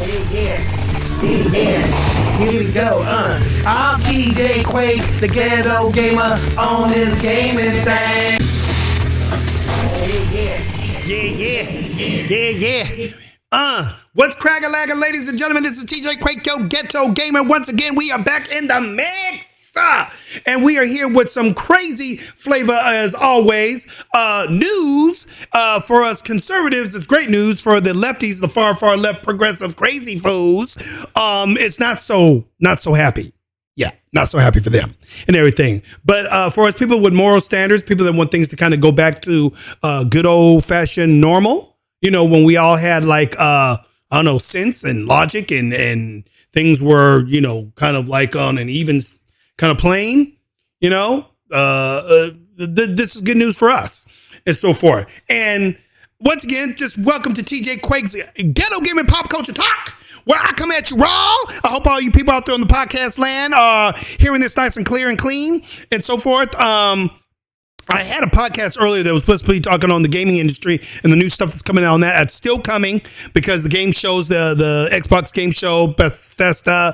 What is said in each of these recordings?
Yeah, here we go, I'm TJ Quake, the ghetto gamer on this gaming thing. What's crackin', ladies and gentlemen? This is TJ Quake, your ghetto gamer. Once again, we are back in the mix. And we are here with some crazy flavor as always. News for us conservatives. It's great news for the lefties, the far left progressive crazy fools. It's not so happy. Yeah, not so happy for them and everything. But for us people with moral standards, people that want things to kind of go back to good old fashioned normal, you know, when we all had like, I don't know, sense and logic and things were, you know, kind of like on an even kind of plane, you know, this is good news for us and so forth. And once again, just welcome to TJ Quake's Ghetto Gaming Pop Culture Talk, where I come at you raw. I hope all you people out there on the podcast land are hearing this nice and clear and clean and so forth. I had a podcast earlier that was supposed to be talking on the gaming industry and the new stuff that's coming out on that. That's still coming because the game shows, the Xbox game show, Bethesda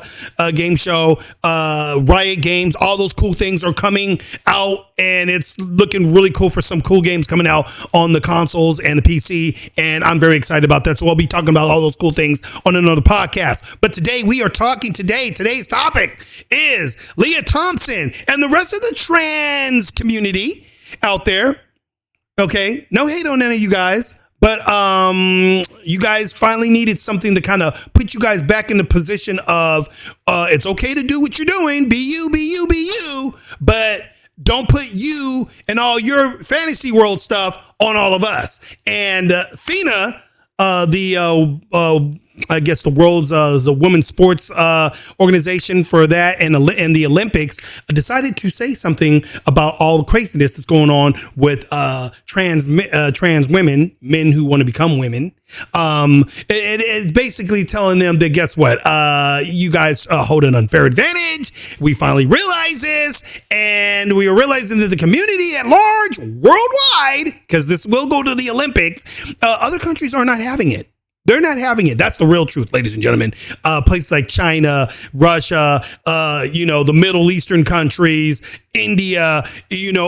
game show, Riot Games, all those cool things are coming out, and it's looking really cool for some cool games coming out on the consoles and the PC, and I'm very excited about that. So I'll be talking about all those cool things on another podcast. But today we are talking today's topic is Lia Thompson and the rest of the trans community out there. Okay, no hate on any of you guys, but you guys finally needed something to kind of put you guys back in the position of it's okay to do what you're doing, be you, but don't put you and all your fantasy world stuff on all of us. And FINA, I guess the world's the women's sports organization for that and the Olympics decided to say something about all the craziness that's going on with trans women, men who want to become women. It's basically telling them that, guess what? You guys hold an unfair advantage. We finally realize this, and we are realizing that the community at large, worldwide, because this will go to the Olympics, other countries are not having it. They're not having it. That's the real truth, ladies and gentlemen. Places like China, Russia, the Middle Eastern countries, India,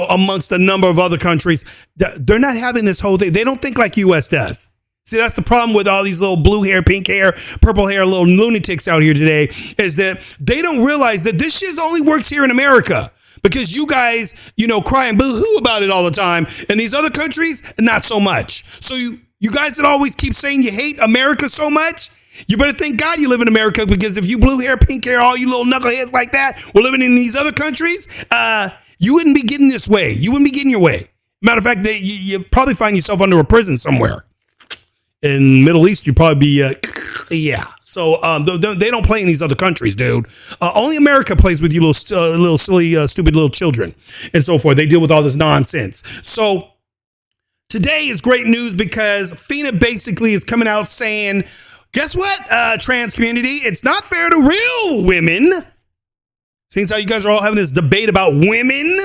amongst a number of other countries, they're not having this whole thing. They don't think like U.S. does. See, that's the problem with all these little blue hair, pink hair, purple hair, little lunatics out here today, is that they don't realize that this shit only works here in America. Because you guys, cry and boo-hoo about it all the time. And these other countries, not so much. So you guys that always keep saying you hate America so much, you better thank God you live in America, because if you blue hair, pink hair, all you little knuckleheads like that were living in these other countries, you wouldn't be getting this way. You wouldn't be getting your way. Matter of fact, you probably find yourself under a prison somewhere. In the Middle East, you'd probably be, yeah. So they don't play in these other countries, dude. Only America plays with you little silly, stupid little children and so forth. They deal with all this nonsense. So today is great news because FINA basically is coming out saying, guess what, trans community? It's not fair to real women. Seems how you guys are all having this debate about women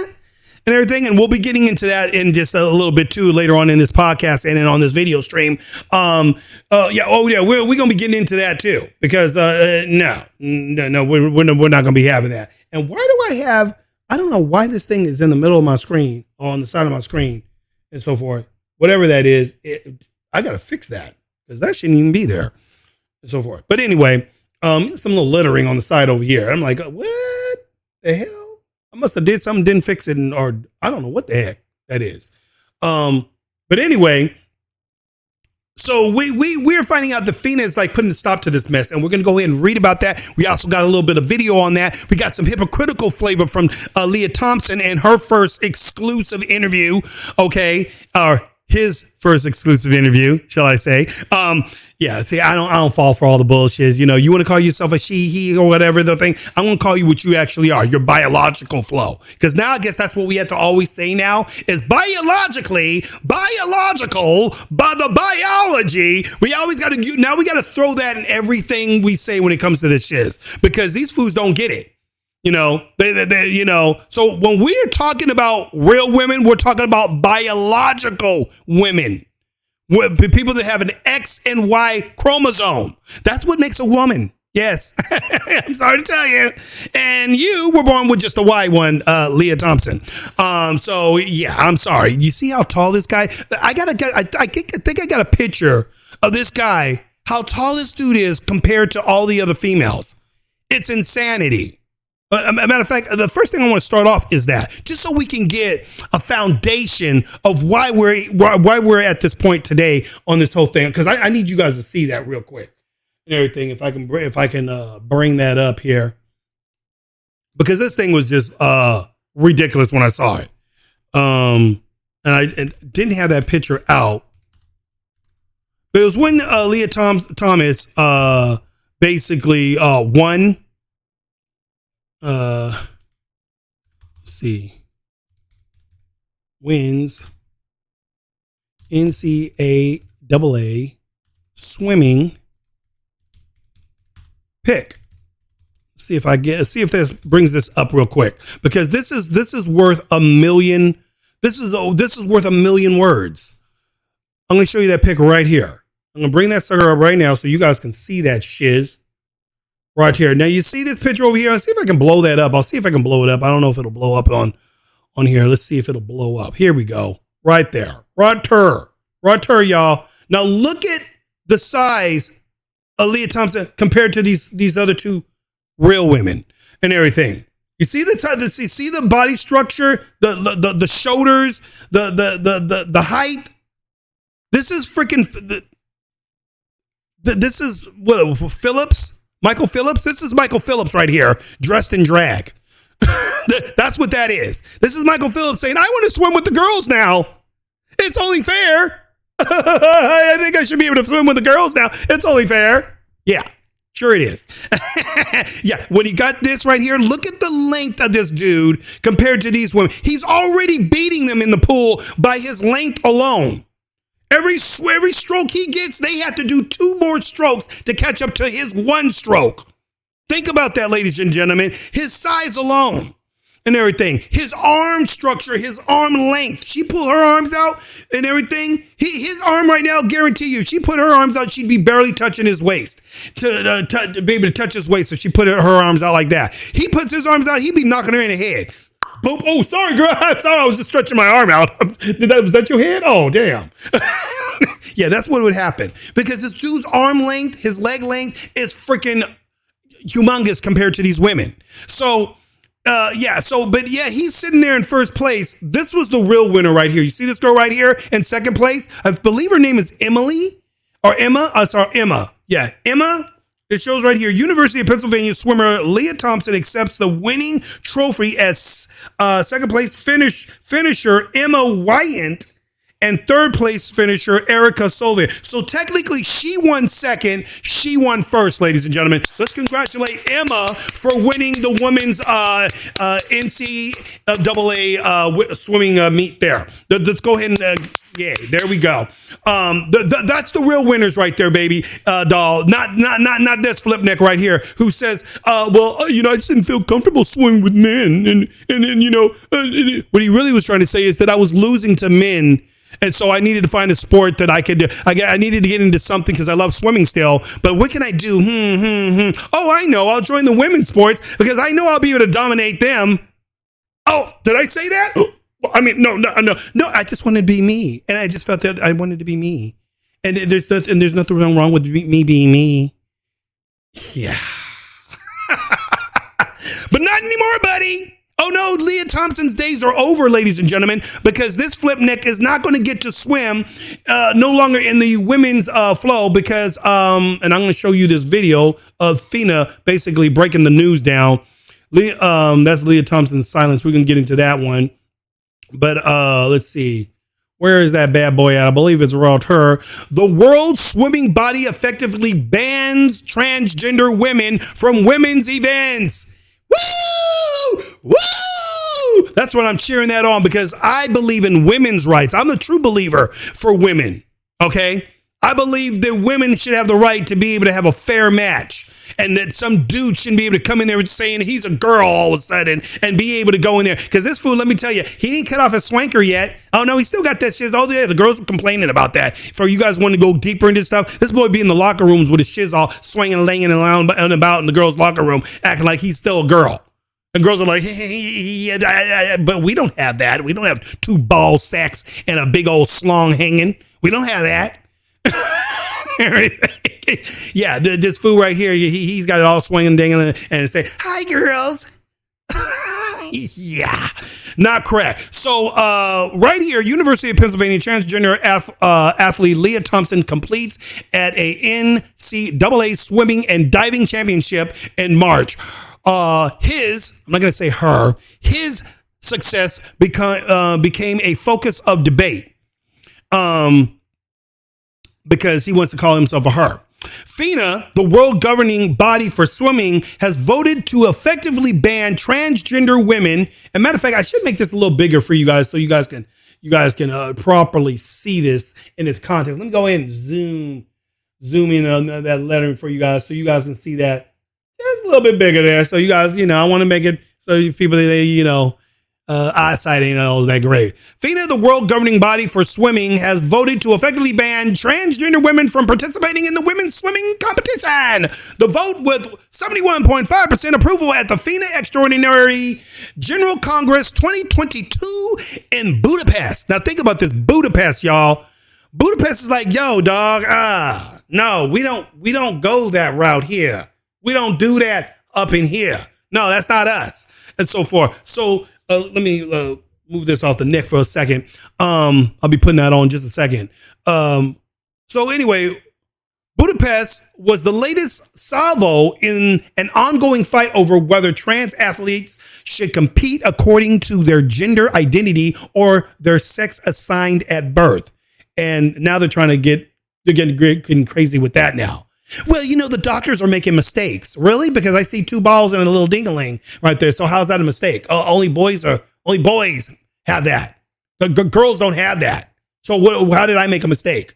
and everything, and we'll be getting into that in just a little bit too later on in this podcast and then on this video stream. We're gonna be getting into that too, because no, we're not gonna be having that. And why do I don't know why this thing is in the middle of my screen, or on the side of my screen and so forth. Whatever that is, I gotta fix that, because that shouldn't even be there and so forth. But anyway, some little lettering on the side over here. I'm like, what the hell? I must have did something, didn't fix it, or I don't know what the heck that is. But anyway, so we're finding out that FINA is like putting a stop to this mess, and we're going to go ahead and read about that. We also got a little bit of video on that. We got some hypocritical flavor from Lia Thompson and her first exclusive interview. Okay. Or his first exclusive interview, shall I say. Yeah, see, I don't fall for all the bullshit. You want to call yourself a she, he, or whatever the thing. I'm going to call you what you actually are, your biological flow. Because now I guess that's what we have to always say now is biological, by the biology. We always got to, now we got to throw that in everything we say when it comes to this shit. Because these fools don't get it. So when we're talking about real women, we're talking about biological women. People that have an X and Y chromosome. That's what makes a woman. Yes. I'm sorry to tell you. And you were born with just a Y one, Lia Thompson. So yeah, I'm sorry. You see how tall this guy? I think I got a picture of this guy, how tall this dude is compared to all the other females. It's insanity. A matter of fact, the first thing I want to start off is that, just so we can get a foundation of why we're at this point today on this whole thing, because I need you guys to see that real quick and everything. If I can bring that up here, because this thing was just ridiculous when I saw it, and I didn't have that picture out, but it was when Lia Thomas basically won. Let's see, wins NCAA swimming pick. See if this brings this up real quick, because this is worth a million. This is worth a million words. I'm gonna show you that pick right here. I'm gonna bring that sucker up right now so you guys can see that shiz. Right here. Now you see this picture over here. Let's see if I can blow that up. I'll see if I can blow it up. I don't know if it'll blow up on here. Let's see if it'll blow up. Here we go. Right there. Right there, y'all. Now look at the size of Lia Thompson compared to these other two real women and everything. You see see the body structure, the shoulders, the height. This is freaking. This is what, Phillips. Michael Phillips? This is Michael Phillips right here, dressed in drag. That's what that is. This is Michael Phillips saying, I want to swim with the girls now. It's only fair. I think I should be able to swim with the girls now. It's only fair. Yeah, sure it is. Yeah, when he got this right here, look at the length of this dude compared to these women. He's already beating them in the pool by his length alone. Every stroke he gets, they have to do 2 more strokes to catch up to his 1 stroke. Think about that, ladies and gentlemen. His size alone and everything. His arm structure, his arm length. She pulled her arms out and everything. His arm right now, guarantee you, she put her arms out, she'd be barely touching his waist to be able to touch his waist if she put her arms out like that. He puts his arms out, he'd be knocking her in the head. Boop. Oh, sorry, girl. Sorry, I was just stretching my arm out. Was that your head? Oh, damn. Yeah, that's what would happen. Because this dude's arm length, his leg length is freaking humongous compared to these women. So, he's sitting there in first place. This was the real winner right here. You see this girl right here in second place? I believe her name is Emily or Emma. Emma. Yeah, Emma. It shows right here, University of Pennsylvania swimmer Lia Thompson accepts the winning trophy as second place finisher Emma Wyant and third place finisher Erica Sullivan. So technically she won second, she won first, ladies and gentlemen. Let's congratulate Emma for winning the women's NCAA swimming meet there. Let's go ahead and yeah, there we go. That's the real winners right there, baby doll. Not this flip neck right here who says, I just didn't feel comfortable swimming with men, and what he really was trying to say is that I was losing to men. And so I needed to find a sport that I could do. I needed to get into something because I love swimming still. But what can I do? Oh, I know. I'll join the women's sports because I know I'll be able to dominate them. Oh, did I say that? I mean, no. I just wanted to be me. And I just felt that I wanted to be me. And there's nothing wrong with me being me. Yeah. But not anymore, buddy. Oh no, Lia Thompson's days are over, ladies and gentlemen, because this flip neck is not going to get to swim no longer in the women's flow because, and I'm going to show you this video of FINA basically breaking the news down. That's Lia Thompson's silence. We're going to get into that one. But let's see. Where is that bad boy at? I believe it's around her. The World Swimming Body effectively bans transgender women from women's events. Woo! Woo! That's what I'm cheering that on because I believe in women's rights. I'm a true believer for women. Okay? I believe that women should have the right to be able to have a fair match And that some dude shouldn't be able to come in there saying he's a girl all of a sudden and be able to go in there. Because this fool, let me tell you, he ain't cut off his swanker yet. Oh, no, he still got that shit. Oh, yeah, the girls were complaining about that. For you guys want to go deeper into stuff, this boy be in the locker rooms with his shiz all swinging and laying around and about in the girls' locker room, acting like he's still a girl. And girls are like, hey, but we don't have that. We don't have 2 ball sacks and a big old slong hanging. We don't have that. Yeah, this fool right here, he's got it all swinging, dangling, and say, hi, girls. Yeah, not correct. So right here, University of Pennsylvania transgender athlete Lia Thomas completes at a NCAA swimming and diving championship in March. I'm not going to say her, his success became a focus of debate because he wants to call himself a her. FINA, the world governing body for swimming, has voted to effectively ban transgender women. And matter of fact, I should make this a little bigger for you guys so you guys can properly see this in its context. Let me go ahead and zoom in on that lettering for you guys so you guys can see that. It's a little bit bigger there. So you guys, I want to make it so people, eyesight ain't all that great. FINA, the world governing body for swimming, has voted to effectively ban transgender women from participating in the women's swimming competition. The vote with 71.5% approval at the FINA Extraordinary General Congress 2022 in Budapest. Now think about this, Budapest, y'all. Budapest is like, yo, dog, no, we don't go that route here. We don't do that up in here. No, that's not us, and so forth. So let me move this off the neck for a second. I'll be putting that on in just a second. So anyway, Budapest was the latest salvo in an ongoing fight over whether trans athletes should compete according to their gender identity or their sex assigned at birth. And now they're getting crazy with that now. Well, the doctors are making mistakes. Really? Because I see 2 balls and a little ding-a-ling right there. So how's that a mistake? Only boys have that. The girls don't have that. So how did I make a mistake?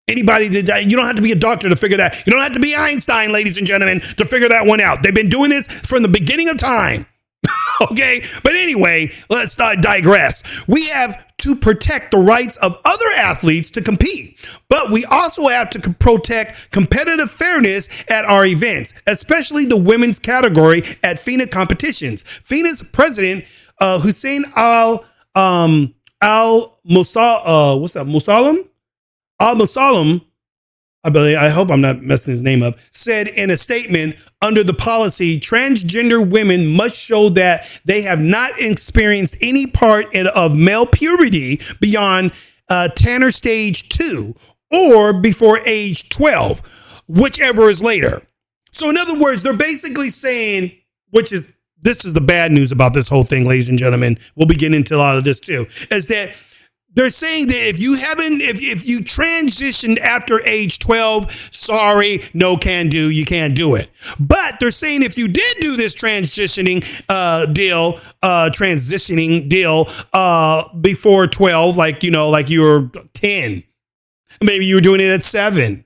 Anybody did that? You don't have to be a doctor to figure that. You don't have to be Einstein, ladies and gentlemen, to figure that one out. They've been doing this from the beginning of time. Okay? But anyway, let's not digress. We have to protect the rights of other athletes to compete, but we also have to protect competitive fairness at our events, especially the women's category at FINA competitions. FINA's president, Hussein Al-Musallam, I hope I'm not messing his name up, said in a statement, under the policy, transgender women must show that they have not experienced any part of male puberty beyond Tanner stage 2 or before age 12, whichever is later. So in other words, they're basically saying, this is the bad news about this whole thing, ladies and gentlemen. We'll be getting into a lot of this too, is that they're saying that if you transitioned after age 12, sorry, no can do, you can't do it. But they're saying if you did do this transitioning deal before 12, like you were 10, maybe you were doing it at 7.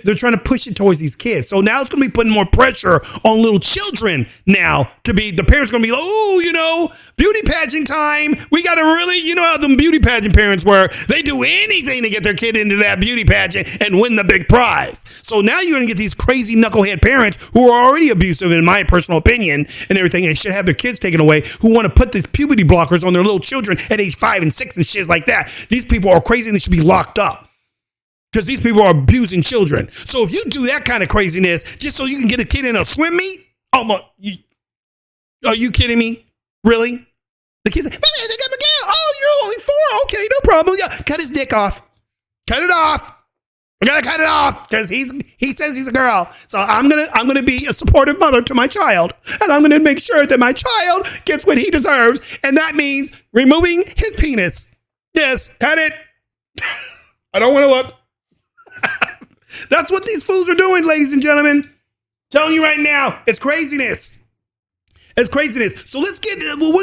They're trying to push it towards these kids. So now it's going to be putting more pressure on little children now the parents going to be like, beauty pageant time. We got to really, how them beauty pageant parents were. They do anything to get their kid into that beauty pageant and win the big prize. So now you're going to get these crazy knucklehead parents who are already abusive, in my personal opinion, and everything, and should have their kids taken away, who want to put these puberty blockers on their little children at age 5 and 6 and shit like that. These people are crazy and they should be locked up. Because these people are abusing children. So if you do that kind of craziness just so you can get a kid in a swim meet, are you kidding me? Really? The kid's like, Mommy, I got my girl. Oh, you're only 4. Okay, no problem. Yeah, cut his dick off. Cut it off. I gotta cut it off because he says he's a girl. So I'm gonna be a supportive mother to my child, and I'm gonna make sure that my child gets what he deserves, and that means removing his penis. Yes, cut it. I don't want to look. That's what these fools are doing, ladies and gentlemen. Telling you right now, it's craziness. It's craziness. So we can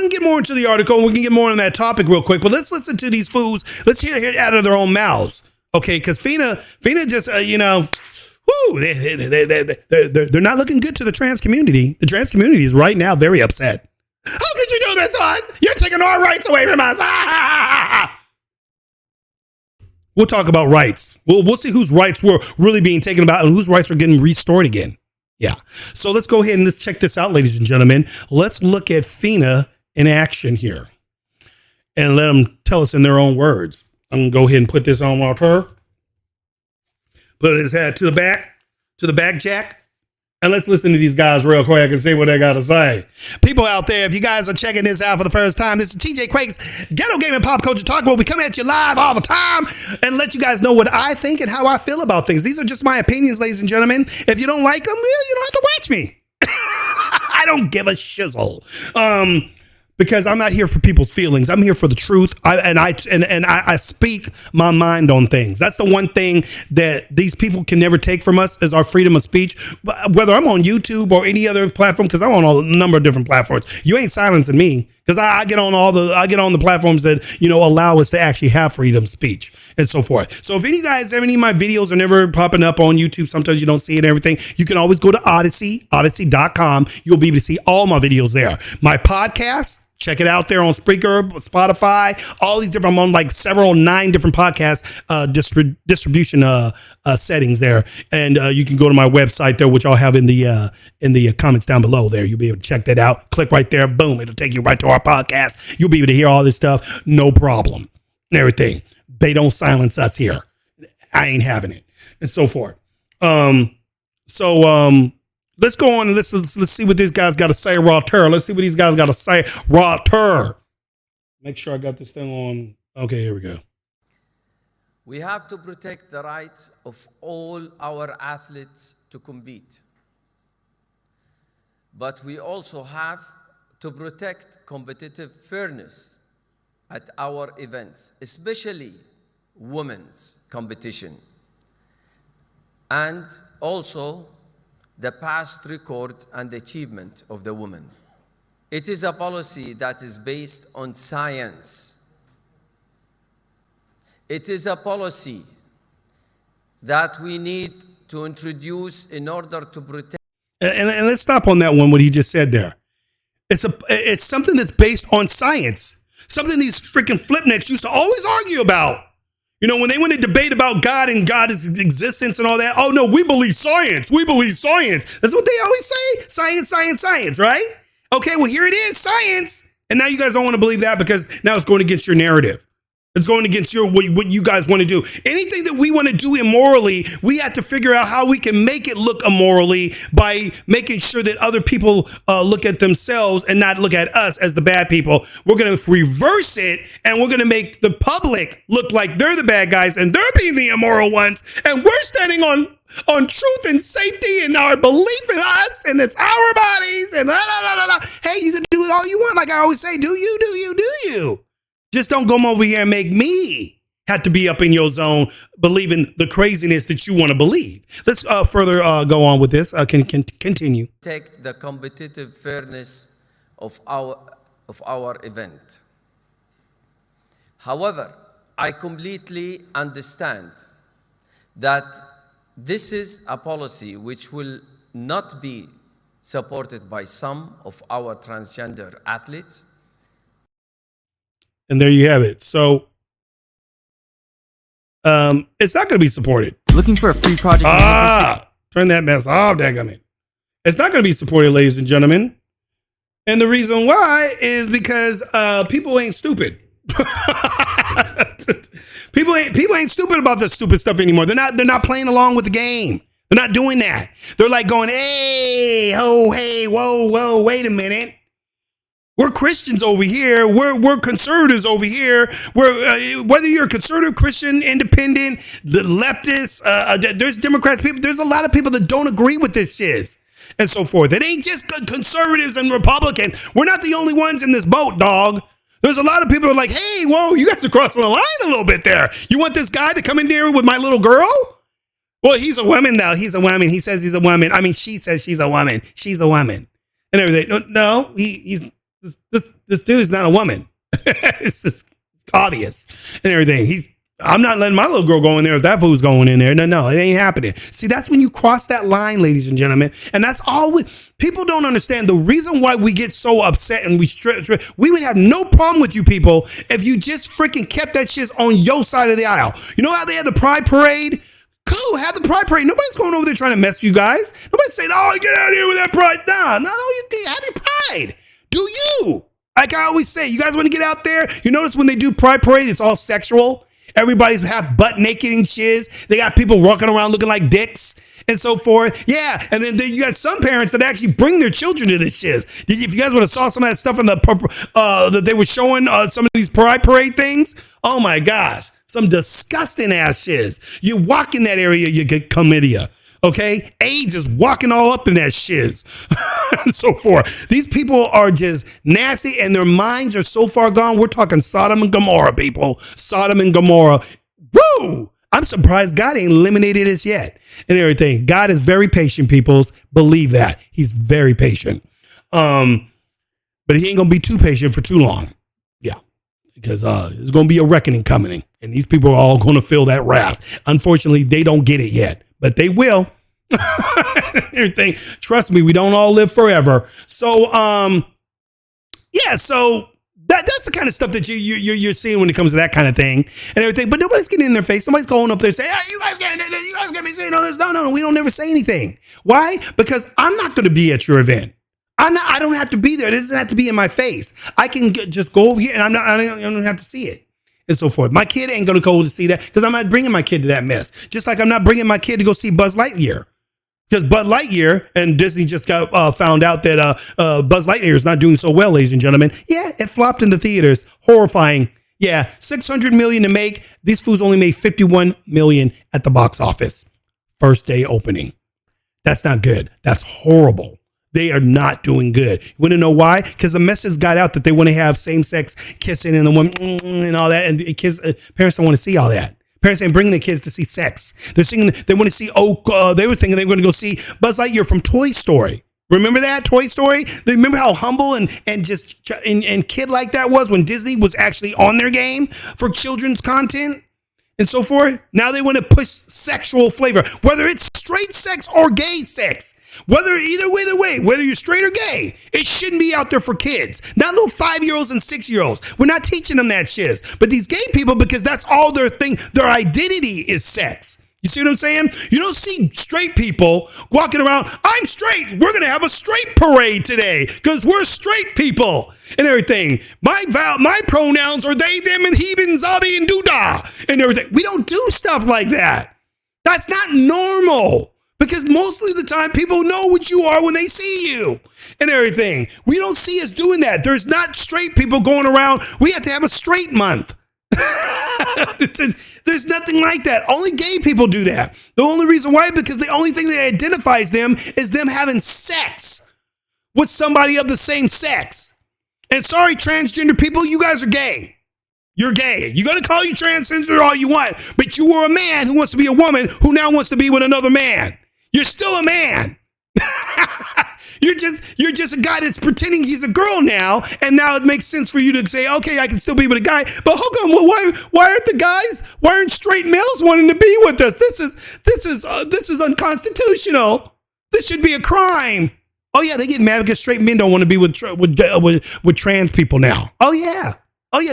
get more into the article and we can get more on that topic real quick, but let's listen to these fools. Let's hear it out of their own mouths. Okay, because FINA just, They're not looking good to the trans community. The trans community is right now very upset. How could you do this to us? You're taking our rights away from us. We'll talk about rights. We'll see whose rights were really being taken about and whose rights are getting restored again. Yeah. So let's go ahead and let's check this out, ladies and gentlemen. Let's look at FINA in action here and let them tell us in their own words. I'm going to go ahead and put this on my turf. Put his head to the back, Jack. And let's listen to these guys real quick and see what they got to say. People out there, if you guys are checking this out for the first time, this is TJ Quake's Ghetto Gaming Pop Culture Talk, where we come at you live all the time and let you guys know what I think and how I feel about things. These are just my opinions, ladies and gentlemen. If you don't like them, well, you don't have to watch me. I don't give a shizzle. Because I'm not here for people's feelings. I'm here for the truth. I speak my mind on things. That's the one thing that these people can never take from us is our freedom of speech. Whether I'm on YouTube or any other platform, because I'm on a number of different platforms. You ain't silencing me because I get on the platforms that allow us to actually have freedom of speech and so forth. So if any of my videos are never popping up on YouTube, sometimes you don't see it and everything, you can always go to Odyssey.com. You'll be able to see all my videos there. My podcast. Check it out there on Spreaker, Spotify, all these different, I'm on 9 different podcast distribution settings there. And you can go to my website there, which I'll have in the comments down below there. You'll be able to check that out. Click right there. Boom. It'll take you right to our podcast. You'll be able to hear all this stuff. No problem. And everything. They don't silence us here. I ain't having it. And so forth. Let's go on and let's see what these guys got to say. Let's see what these guys got to say. Make sure I got this thing on. Okay, here we go. We have to protect the rights of all our athletes to compete. But we also have to protect competitive fairness at our events, especially women's competition. And also the past record and achievement of the women. It is a policy that is based on science. It is a policy that we need to introduce in order to protect. And let's stop on that one, what he just said there. It's something that's based on science. Something these freaking flipnicks used to always argue about. When they went to debate about God and God's existence and all that, oh no, we believe science. We believe science. That's what they always say. Science, science, science, right? Okay, well, here it is, science. And now you guys don't want to believe that because now it's going against your narrative. It's going against what you guys want to do. Anything that we want to do immorally, we have to figure out how we can make it look immorally by making sure that other people look at themselves and not look at us as the bad people. We're going to reverse it, and we're going to make the public look like they're the bad guys and they're being the immoral ones. And we're standing on truth and safety and our belief in us, and it's our bodies and Hey, you can do it all you want. Like I always say, do you. Just don't come over here and make me have to be up in your zone believing the craziness that you want to believe. Let's further go on with this. Can continue. Take the competitive fairness of our event. However, I completely understand that this is a policy which will not be supported by some of our transgender athletes. And there you have it. So it's not going to be supported. Looking for a free project? Turn that mess off, daggone. It's not going to be supported, ladies and gentlemen. And the reason why is because people ain't stupid. people ain't stupid about this stupid stuff anymore. They're not playing along with the game. They're not doing that. They're like going, hey, ho, hey, whoa, wait a minute. We're Christians over here. We're conservatives over here. Whether you're a conservative, Christian, independent, the leftists, there's Democrats, people. There's a lot of people that don't agree with this shit and so forth. It ain't just conservatives and Republicans. We're not the only ones in this boat, dog. There's a lot of people who are like, hey, whoa, you got to cross the line a little bit there. You want this guy to come in there with my little girl? Well, he's a woman now. He's a woman. He says he's a woman. I mean, she says she's a woman. She's a woman and everything. No, he's. This dude's not a woman. It's just obvious and everything. I'm not letting my little girl go in there if that food's going in there. No, it ain't happening. See, that's when you cross that line, ladies and gentlemen. And that's all people don't understand. The reason why we get so upset and we would have no problem with you people if you just freaking kept that shit on your side of the aisle. You know how they had the Pride Parade? Cool, have the Pride Parade. Nobody's going over there trying to mess you guys. Nobody's saying, oh, get out of here with that pride. No, you have your pride. Do you? Like I always say, you guys want to get out there? You notice when they do Pride Parade, it's all sexual. Everybody's half butt naked and shiz. They got people walking around looking like dicks and so forth. Yeah, and then you got some parents that actually bring their children to this shiz. If you guys would have saw some of that stuff in the that they were showing some of these Pride Parade things, oh my gosh, some disgusting ass shiz. You walk in that area, you get chlamydia. Okay, AIDS is walking all up in that shiz and so forth. These people are just nasty and their minds are so far gone. We're talking Sodom and Gomorrah, people. Sodom and Gomorrah. Woo! I'm surprised God ain't eliminated us yet and everything. God is very patient, peoples. Believe that. He's very patient. But he ain't going to be too patient for too long. Yeah, because there's going to be a reckoning coming and these people are all going to feel that wrath. Unfortunately, they don't get it yet. But they will. Everything. Trust me, we don't all live forever. So, yeah. So that's the kind of stuff that you're seeing when it comes to that kind of thing and everything. But nobody's getting in their face. Nobody's going up there and saying, "Hey, you guys got me saying all this." No. We don't never say anything. Why? Because I'm not going to be at your event. I don't have to be there. It doesn't have to be in my face. I can just go over here and I don't have to see it. And so forth. My kid ain't going to go to see that because I'm not bringing my kid to that mess. Just like I'm not bringing my kid to go see Buzz Lightyear. Because Buzz Lightyear and Disney just got found out that Buzz Lightyear is not doing so well, ladies and gentlemen. Yeah, it flopped in the theaters. Horrifying. Yeah, $600 million to make. These fools only made $51 million at the box office. First day opening. That's not good. That's horrible. They are not doing good. You want to know why? Because the message got out that they want to have same-sex kissing and the woman and all that. And kids, parents don't want to see all that. Parents ain't bringing their kids to see sex. They're singing. They want to see. They were thinking they were going to go see Buzz Lightyear from Toy Story. Remember that Toy Story? They remember how humble and just and kid like that was when Disney was actually on their game for children's content and so forth. Now they want to push sexual flavor, whether it's straight sex or gay sex. Either way, whether you're straight or gay, it shouldn't be out there for kids. Not little 5-year-olds and 6-year-olds. We're not teaching them that shiz. But these gay people, because that's all their thing, their identity is sex. You see what I'm saying? You don't see straight people walking around, I'm straight. We're going to have a straight parade today because we're straight people and everything. My pronouns are they, them, and he, and zabi, and doodah and everything. We don't do stuff like that. That's not normal. Because mostly the time people know what you are when they see you and everything. We don't see us doing that. There's not straight people going around. We have to have a straight month. There's nothing like that. Only gay people do that. The only reason why, because the only thing that identifies them is them having sex with somebody of the same sex. And sorry, transgender people, you guys are gay. You're gay. You're going to call you transgender all you want, but you were a man who wants to be a woman who now wants to be with another man. You're still a man. You're just a guy that's pretending he's a girl now, and now it makes sense for you to say, okay, I can still be with a guy. But hold on, why aren't straight males wanting to be with us? This is unconstitutional. This should be a crime. Oh yeah, they get mad because straight men don't want to be with trans people now. Oh yeah,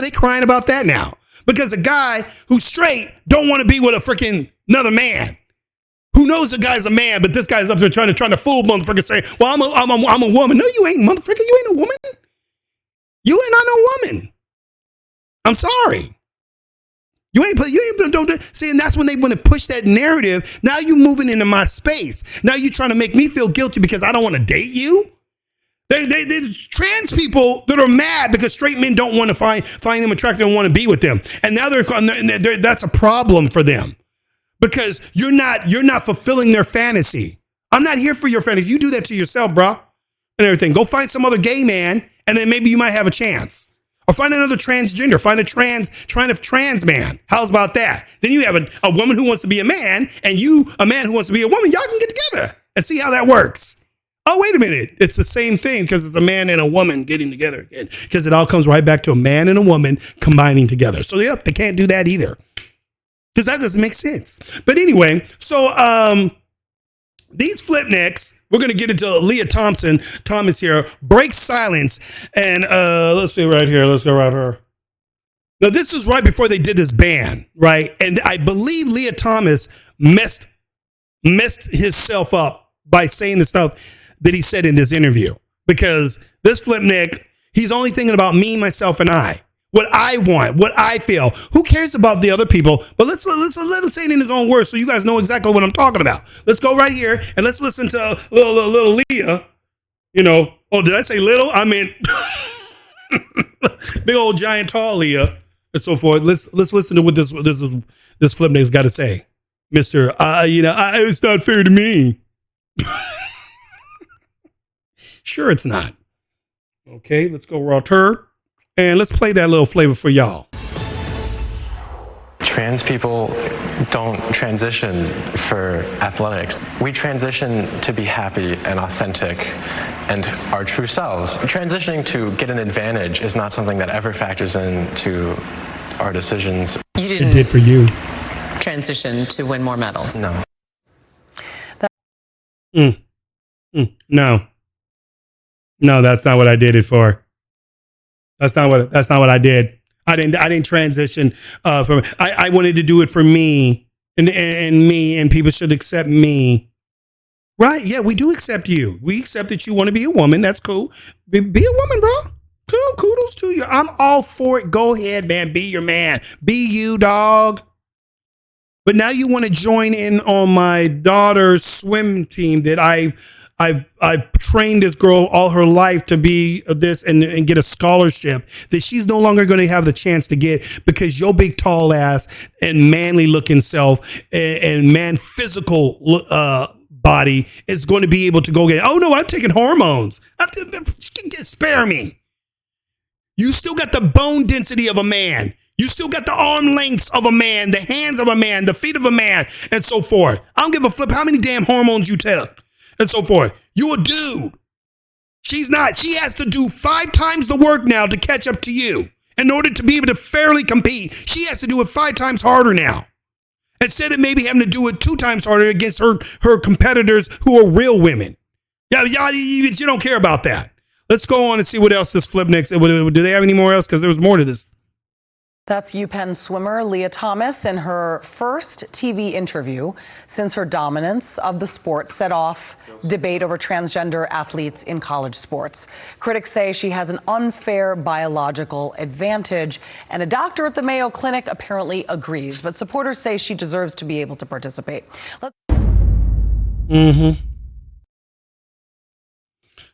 they crying about that now because a guy who's straight don't want to be with a freaking another man. Who knows the guy's a man, but this guy's up there trying to fool motherfucker saying, well, I'm a woman. No, you ain't, motherfucker. You ain't a woman. You ain't not no woman. I'm sorry. Don't see, and that's when they want to push that narrative. Now you moving into my space. Now you trying to make me feel guilty because I don't want to date you. There's trans people that are mad because straight men don't want to find them attractive and want to be with them. And now that's a problem for them. Because you're not fulfilling their fantasy. I'm not here for your fantasy. You do that to yourself, bro, and everything. Go find some other gay man, and then maybe you might have a chance. Or find another transgender. Find a trans man. How's about that? Then you have a woman who wants to be a man, and you, a man who wants to be a woman. Y'all can get together and see how that works. Oh, wait a minute. It's the same thing because it's a man and a woman getting together again. Because it all comes right back to a man and a woman combining together. So, yep, they can't do that either. because that doesn't make sense. But anyway, so these flip necks, we're gonna get into Lia Thomas here, breaks silence, and let's see right here. Let's go right here. Now this is right before they did this ban, right? And I believe Lia Thomas messed himself up by saying the stuff that he said in this interview, because this flip neck, he's only thinking about me, myself, and I. What I want, what I feel. Who cares about the other people? But let's let him say it in his own words so you guys know exactly what I'm talking about. Let's go right here and let's listen to little Lia. You know, oh, did I say little? I mean, big old giant tall Lia and so forth. Let's listen to what this flip neck's got to say, Mister. It's not fair to me. Sure, it's not. Okay, let's go raw turd. And let's play that little flavor for y'all. Trans people don't transition for athletics. We transition to be happy and authentic and our true selves. Transitioning to get an advantage is not something that ever factors into our decisions. You didn't It did for you. transition to win more medals. No. No, that's not what I did it for. That's not what I did. I didn't transition from. I wanted to do it for me and me, and people should accept me. Right? Yeah, we do accept you. We accept that you want to be a woman. That's cool. Be a woman, bro. Cool. Kudos to you. I'm all for it. Go ahead, man. Be your man. Be you, dog. But now you want to join in on my daughter's swim team that I've trained this girl all her life to be this and get a scholarship that she's no longer going to have the chance to get because your big tall ass and manly looking self and man physical body is going to be able to go get. Oh no, I'm taking hormones. Spare me. You still got the bone density of a man. You still got the arm lengths of a man, the hands of a man, the feet of a man, and so forth. I don't give a flip how many damn hormones you take. And so forth. You a dude. She's not. She has to do 5 times the work now to catch up to you. In order to be able to fairly compete, she has to do it 5 times harder now. Instead of maybe having to do it 2 times harder against her competitors who are real women. Yeah, you don't care about that. Let's go on and see what else this flip next. Do they have any more else? Because there was more to this. That's UPenn swimmer Lia Thomas in her first TV interview since her dominance of the sport set off debate over transgender athletes in college sports. Critics say she has an unfair biological advantage, and a doctor at the Mayo Clinic apparently agrees, but supporters say she deserves to be able to participate.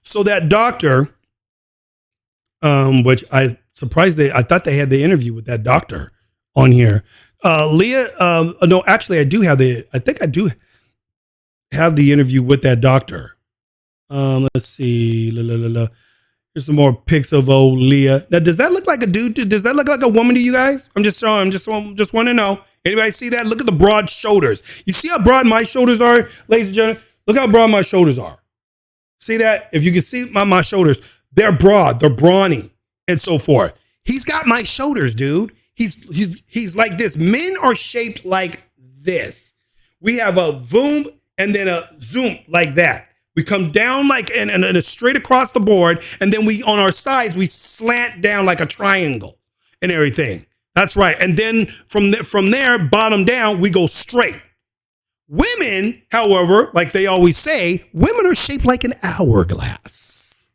So that doctor, which I thought they had the interview with that doctor on here. Lia, no, actually I think I do have the interview with that doctor. Let's see. Here's some more pics of old Lia. Now, does that look like a dude? Does that look like a woman to you guys? I'm just want to know. Anybody see that? Look at the broad shoulders. You see how broad my shoulders are, ladies and gentlemen? Look how broad my shoulders are. See that? If you can see my shoulders, they're broad, they're brawny. And so forth. He's got my shoulders, dude. He's like this. Men are shaped like this. We have a boom and then a zoom like that. We come down like and straight across the board, and then we on our sides we slant down like a triangle and everything. That's right. And then from there, bottom down, we go straight. Women, however, like they always say, women are shaped like an hourglass,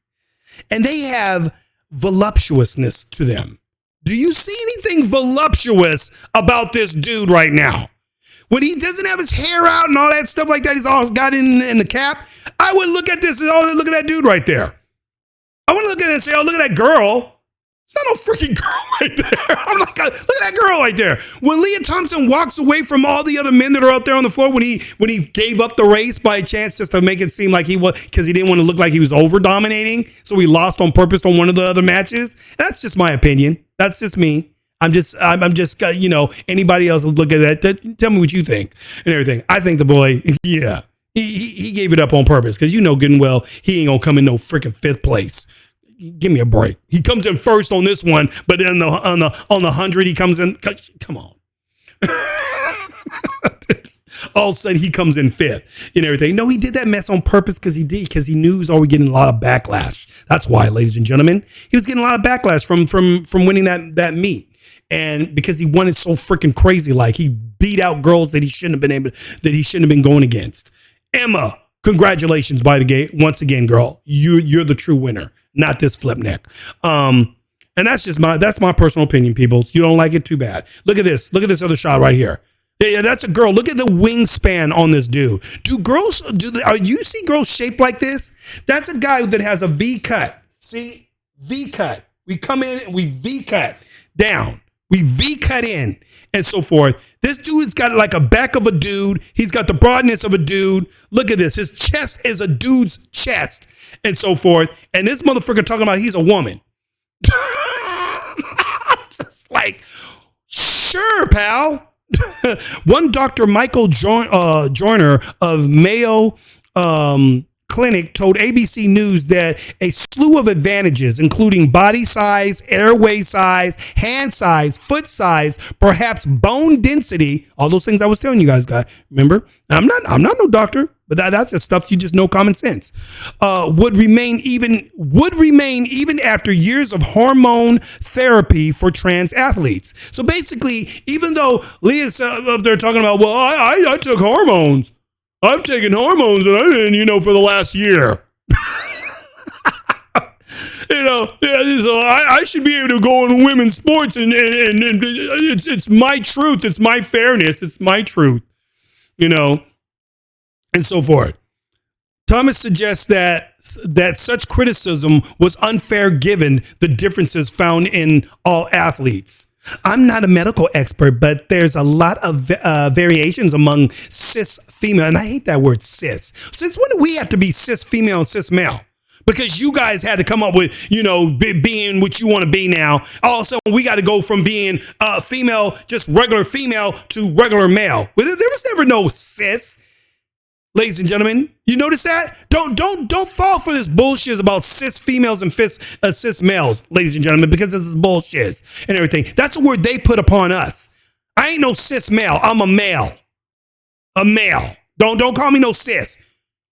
and they have voluptuousness to them. Do you see anything voluptuous about this dude right now? When he doesn't have his hair out and all that stuff like that, he's all got in the cap. I would look at this and look at that dude right there. I want to look at it and say, oh, look at that girl. It's not no freaking girl right there. I'm like, look at that girl right there. When Lia Thompson walks away from all the other men that are out there on the floor, when he gave up the race by chance just to make it seem like he was, because he didn't want to look like he was over dominating, so he lost on purpose on one of the other matches. That's just my opinion. That's just me. I'm just anybody else would look at that. Tell me what you think and everything. I think the boy, yeah, he gave it up on purpose because you know good and well he ain't gonna come in no freaking 5th place. Give me a break. He comes in first on this one, but on the 100 he comes in. Come on. All of a sudden he comes in fifth and everything. No, he did that mess on purpose because he knew he was already getting a lot of backlash. That's why, ladies and gentlemen, he was getting a lot of backlash from winning that meet. And because he won it so freaking crazy, like he beat out girls that he shouldn't have been going against. Emma, congratulations by the game once again, girl. You're the true winner, not this flip neck. And that's my personal opinion, people. You don't like it, too bad. Look at this other shot right here. Yeah, that's a girl. Look at the wingspan on this dude. You see girls shaped like this? That's a guy that has a V cut. See? V cut. We come in and we V cut down. We V cut in and so forth. This dude's got like a back of a dude. He's got the broadness of a dude. Look at this. His chest is a dude's chest and so forth. And this motherfucker talking about he's a woman. Just like, sure, pal. One Dr. Michael Joyner of Mayo Clinic told ABC News that a slew of advantages, including body size, airway size, hand size, foot size, perhaps bone density, all those things I was telling you guys, remember? I'm not no doctor, but that's just stuff you just know common sense. Would remain even after years of hormone therapy for trans athletes. So basically, even though Leah's up there talking about, well, I took hormones. I've taken hormones for the last year. So I should be able to go in women's sports and it's my truth. It's my fairness. It's my truth, and so forth. Thomas suggests that such criticism was unfair given the differences found in all athletes. I'm not a medical expert, but there's a lot of variations among cis female, and I hate that word cis. Since when do we have to be cis female and cis male? Because you guys had to come up with, being what you want to be now. All of a sudden, we got to go from being female, just regular female, to regular male. There was never no cis. Ladies and gentlemen, you notice that? Don't fall for this bullshit about cis females and cis males, ladies and gentlemen, because this is bullshit and everything. That's a word they put upon us. I ain't no cis male. I'm a male. A male. Don't call me no cis,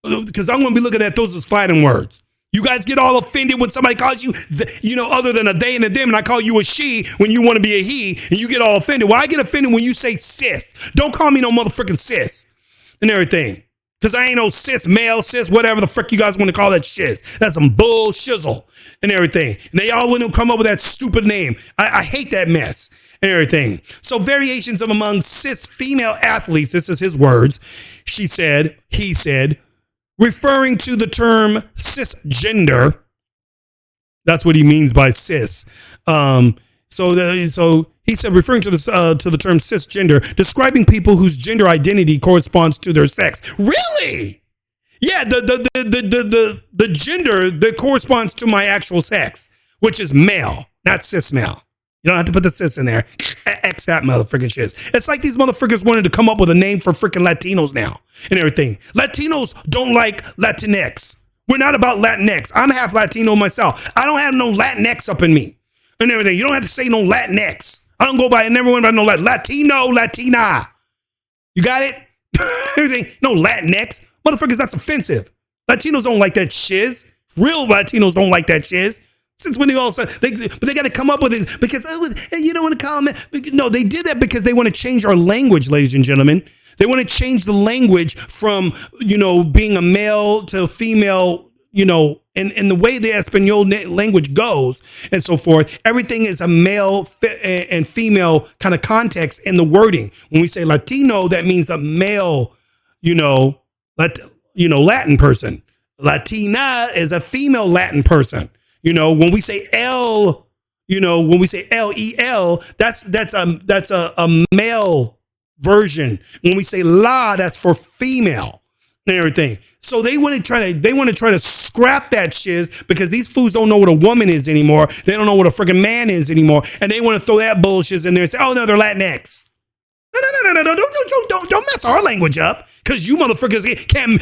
because I'm going to be looking at those as fighting words. You guys get all offended when somebody calls you, other than a they and a them, and I call you a she when you want to be a he, and you get all offended. Well, I get offended when you say cis. Don't call me no motherfucking cis and everything. Because I ain't no cis, male, cis, whatever the frick you guys want to call that shit. That's some bull shizzle and everything. And they all want to come up with that stupid name. I hate that mess and everything. So variations of among cis female athletes, this is his words, he said, referring to the term cisgender. That's what he means by cis. So he said, referring to the term cisgender, describing people whose gender identity corresponds to their sex. Really? Yeah, the gender that corresponds to my actual sex, which is male, not cis male. You don't have to put the cis in there. X that motherfucking shit. It's like these motherfuckers wanted to come up with a name for freaking Latinos now and everything. Latinos don't like Latinx. We're not about Latinx. I'm half Latino myself. I don't have no Latinx up in me and everything. You don't have to say no Latinx. I don't go by, never went by no Latino, Latina. You got it? Everything. No Latinx. Motherfuckers, that's offensive. Latinos don't like that shiz. Real Latinos don't like that shiz. Since when they all said, but they got to come up with it because, you don't want to call them that. No, they did that because they want to change our language, ladies and gentlemen. They want to change the language from, being a male to a female, and the way the Espanol language goes and so forth. Everything is a male and female kind of context in the wording. When we say Latino, that means a male, Latin person. Latina is a female Latin person. When we say L, when we say L-E-L, that's a male version. When we say la, that's for female and everything. So they want to try to scrap that shiz because these fools don't know what a woman is anymore. They don't know what a freaking man is anymore. And they want to throw that bullshit in there and say, oh no, they're Latinx. No. Don't mess our language up. Because you motherfuckers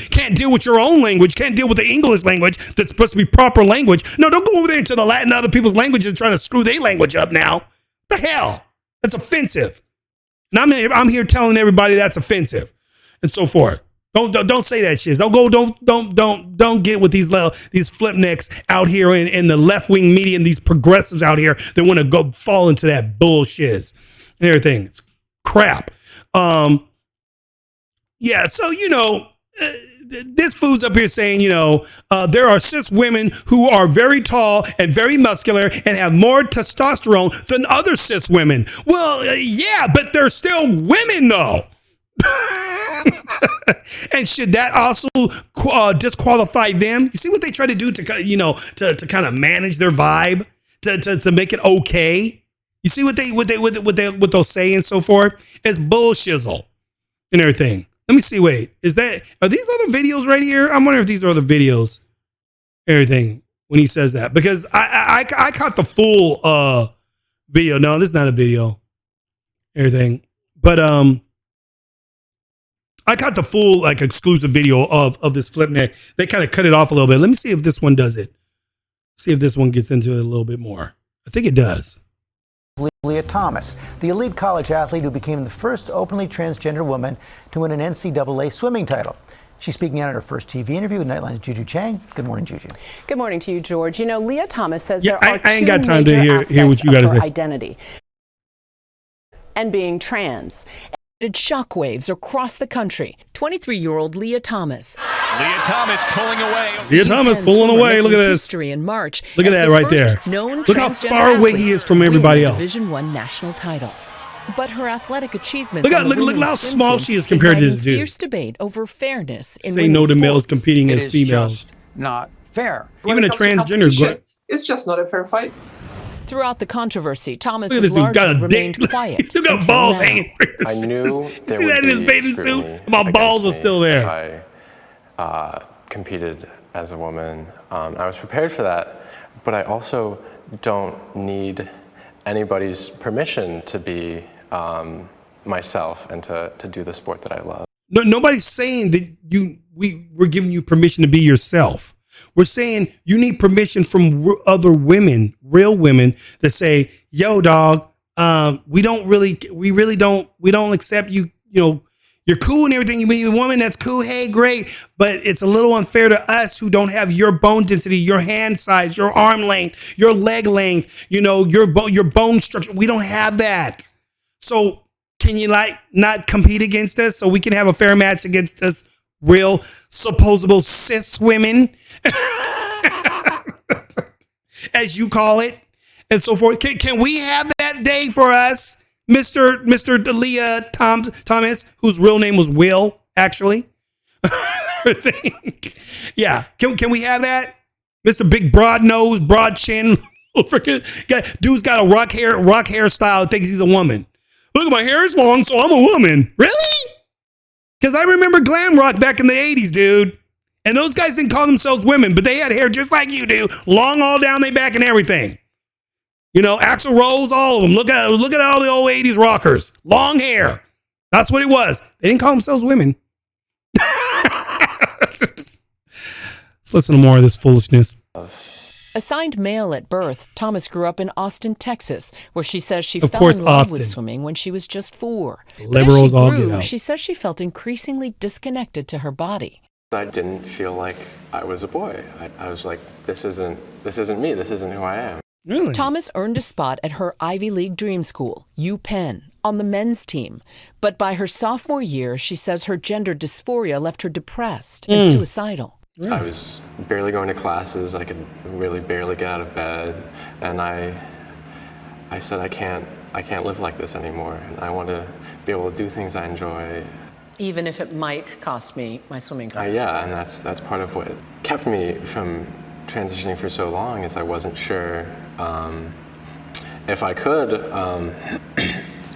can't deal with your own language, can't deal with the English language that's supposed to be proper language. No, don't go over there into the Latin and other people's languages trying to screw their language up now. The hell? That's offensive. And I'm here telling everybody that's offensive and so forth. Don't say that shit. Don't get with these flip necks out here in the left wing media and these progressives out here that want to go fall into that bullshit and everything. It's crap. Yeah. So this fool's up here saying there are cis women who are very tall and very muscular and have more testosterone than other cis women. Well, yeah, but they're still women though. And should that also disqualify them? You see what they try to do to kind of manage their vibe to make it okay. You see what they'll say and so forth. It's bullshizzle and everything. Let me see. Wait, are these other videos right here? I'm wondering if these are other videos. Everything when he says that, because I caught the full video. No, this is not a video. Everything, but I caught the full exclusive video of this flip neck. They kind of cut it off a little bit. Let me see if this one does it. See if this one gets into it a little bit more. I think it does. Lia Thomas, the elite college athlete who became the first openly transgender woman to win an NCAA swimming title. She's speaking out at her first TV interview with Nightline's Juju Chang. Good morning, Juju. Good morning to you, George. Lia Thomas says there are I ain't got two time to major hear what you got to say. Identity and being trans. Shockwaves across the country. 23-year-old Lia Thomas. Lia Thomas pulling away. Lia Thomas pulling away. Look at this. In March. Look at that right there. Look how far away he is from everybody else. Division I national title. But her athletic achievements. Look how small she is compared to this dude. Fierce debate over fairness in say no to males competing as females. Just not fair. Even a transgender. It's just not a fair fight. Throughout the controversy, Thomas has largely remained quiet. He's still got balls hanging. I knew there see that in his bathing suit? My balls are still there. I competed as a woman. I was prepared for that, but I also don't need anybody's permission to be myself and to do the sport that I love. No, nobody's saying that we're giving you permission to be yourself. We're saying you need permission from other women, real women, that say, "Yo, dog, we don't accept you. You're cool and everything. You mean a woman, that's cool. Hey, great, but it's a little unfair to us who don't have your bone density, your hand size, your arm length, your leg length. Your bone structure. We don't have that. So can you not compete against us so we can have a fair match against us?" Real supposable cis women, as you call it, and so forth. Can we have that day for us, Mr. Lia Thomas, whose real name was Will, actually? Yeah, can we have that, Mr. Big Broad Nose, Broad Chin? Dude's got a rock hairstyle. Thinks he's a woman. Look, my hair is long, so I'm a woman. Really? Because I remember glam rock back in the 80s, dude. And those guys didn't call themselves women, but they had hair just like you do. Long all down their back and everything. Axl Rose, all of them. Look at all the old 80s rockers. Long hair. That's what it was. They didn't call themselves women. Let's listen to more of this foolishness. Assigned male at birth, Thomas grew up in Austin, Texas, where she says she fell in love with swimming when she was just 4. Liberals all get out. She says she felt increasingly disconnected to her body. I didn't feel like I was a boy. I was like, this isn't me. This isn't who I am. Really? Thomas earned a spot at her Ivy League dream school, UPenn, on the men's team. But by her sophomore year, she says her gender dysphoria left her depressed and suicidal. I was barely going to classes. I could really barely get out of bed, and I said I can't live like this anymore. And I want to be able to do things I enjoy. Even if it might cost me my swimming career. Yeah, and that's part of what kept me from transitioning for so long. Is I wasn't sure if I could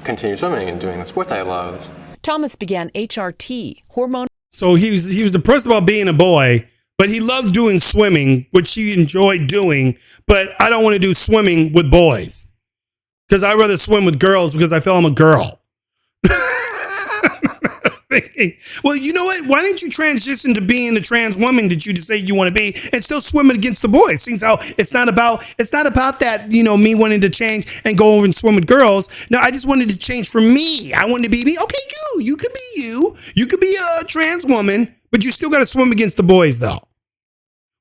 continue swimming and doing the sport that I loved. Thomas began HRT, hormone. So he was depressed about being a boy, but he loved doing swimming, which he enjoyed doing. But I don't want to do swimming with boys because I'd rather swim with girls because I feel I'm a girl. Well, you know what? Why didn't you transition to being the trans woman that you say you want to be and still swimming against the boys? Seems how it's not about that, me wanting to change and go over and swim with girls. No, I just wanted to change for me. I wanted to be me. Okay, you could be you. You could be a trans woman, but you still got to swim against the boys though.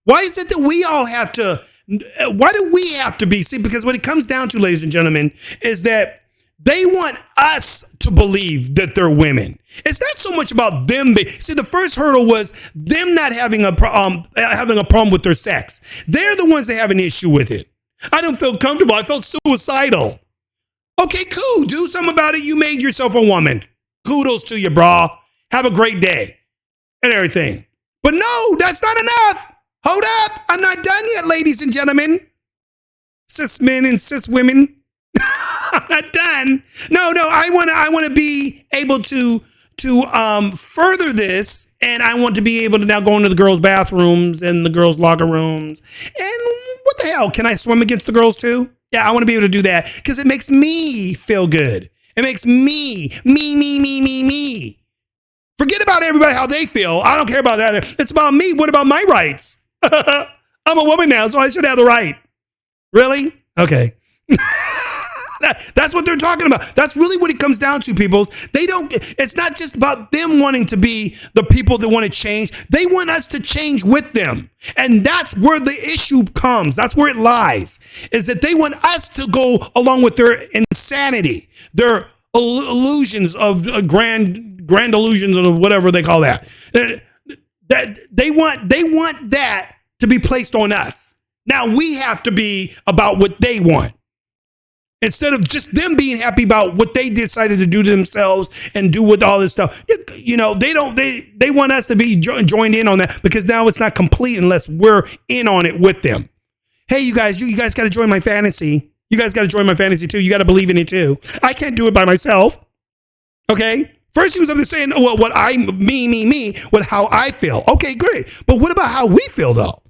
Why is it that we all have to, why do we have to be? See, because what it comes down to, ladies and gentlemen, is that they want us to believe that they're women. It's not so much about them. See, the first hurdle was them not having a problem with their sex. They're the ones that have an issue with it. I don't feel comfortable. I felt suicidal. Okay, cool. Do something about it. You made yourself a woman. Kudos to you, brah. Have a great day and everything. But no, that's not enough. Hold up. I'm not done yet, ladies and gentlemen. Cis men and cis women. I'm not done. No, I want to be able to further this, and I want to be able to now go into the girls' bathrooms and the girls' locker rooms. And what the hell? Can I swim against the girls too? Yeah, I want to be able to do that because it makes me feel good. It makes me. Forget about everybody, how they feel. I don't care about that. It's about me. What about my rights? I'm a woman now, so I should have the right. Really? Okay. That's what they're talking about. That's really what it comes down to, peoples. It's not just about them wanting to be the people that want to change. They want us to change with them. And that's where the issue comes. That's where it lies, is that they want us to go along with their insanity, their illusions of grand illusions or whatever they call that. That they want that to be placed on us. Now we have to be about what they want. Instead of just them being happy about what they decided to do to themselves and do with all this stuff, they want us to be joined in on that because now it's not complete unless we're in on it with them. Hey, you guys got to join my fantasy. You guys got to join my fantasy too. You got to believe in it too. I can't do it by myself. Okay. First he was up there saying, well, what me, what how I feel. Okay, great. But what about how we feel though?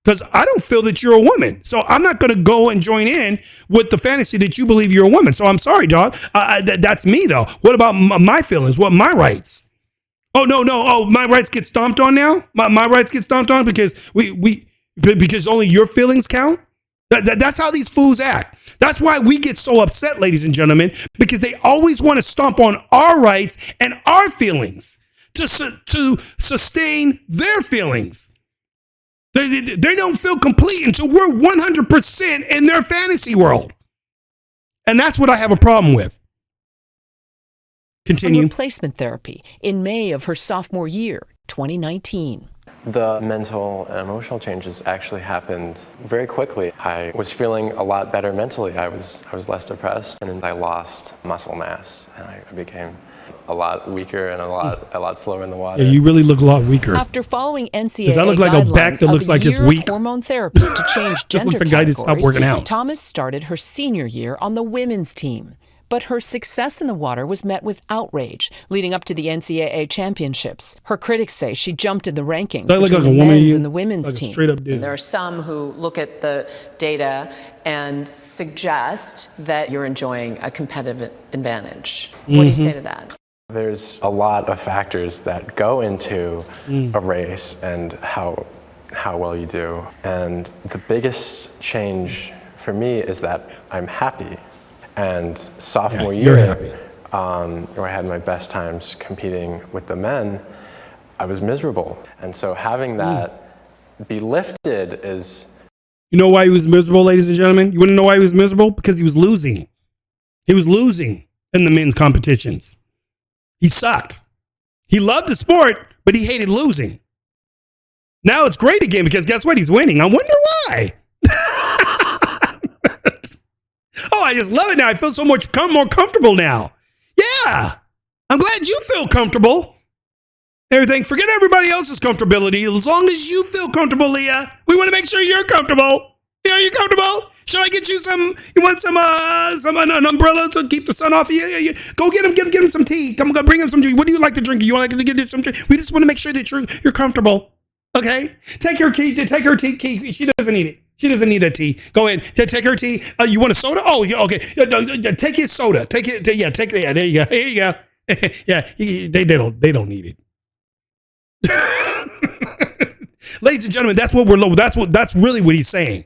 Because I don't feel that you're a woman. So I'm not going to go and join in with the fantasy that you believe you're a woman. So I'm sorry, dog. That's me, though. What about my feelings? What my rights? Oh, no. Oh, my rights get stomped on now? My rights get stomped on because because only your feelings count? That's how these fools act. That's why we get so upset, ladies and gentlemen, because they always want to stomp on our rights and our feelings to sustain their feelings. They don't feel complete until we're 100% in their fantasy world. And that's what I have a problem with. Continue. Replacement therapy in May of her sophomore year, 2019. The mental and emotional changes actually happened very quickly. I was feeling a lot better mentally. I was less depressed, and I lost muscle mass, and I became a lot weaker and a lot slower in the water. Yeah, you really look a lot weaker. After following NCAA Does that look like a back that looks like it's weak? Hormone therapy to change gender looks like a guy that stopped working out. Thomas started her senior year on the women's team. But her success in the water was met with outrage leading up to the NCAA championships. Her critics say she jumped in the rankings between the men's and the women's team. Straight up dude. There are some who look at the data and suggest that you're enjoying a competitive advantage. What do you say to that? There's a lot of factors that go into a race and how well you do. And the biggest change for me is that I'm happy. And sophomore year, where I had my best times competing with the men, I was miserable. And so having that be lifted is... You know why he was miserable, ladies and gentlemen? You want to know why he was miserable? Because he was losing. He was losing in the men's competitions. He sucked. He loved the sport, but he hated losing. Now it's great again because guess what? He's winning. I wonder why. Oh, I just love it now. I feel so much more comfortable now. Yeah. I'm glad you feel comfortable. Everything. Forget everybody else's comfortability. As long as you feel comfortable, Leah, we want to make sure you're comfortable. Are you comfortable? Should I get you you want an umbrella to keep the sun off you? Yeah. Go get him some tea. Come on, bring him some tea. What do you like to drink? You want to get some tea? We just want to make sure that you're comfortable. Okay? Take her tea. She doesn't need it. She doesn't need that tea. Go ahead. Take her tea. You want a soda? Oh, yeah, okay. Take his soda. Take it. Yeah, there you go. Here you go. Yeah, they don't need it. Ladies and gentlemen, that's really what he's saying.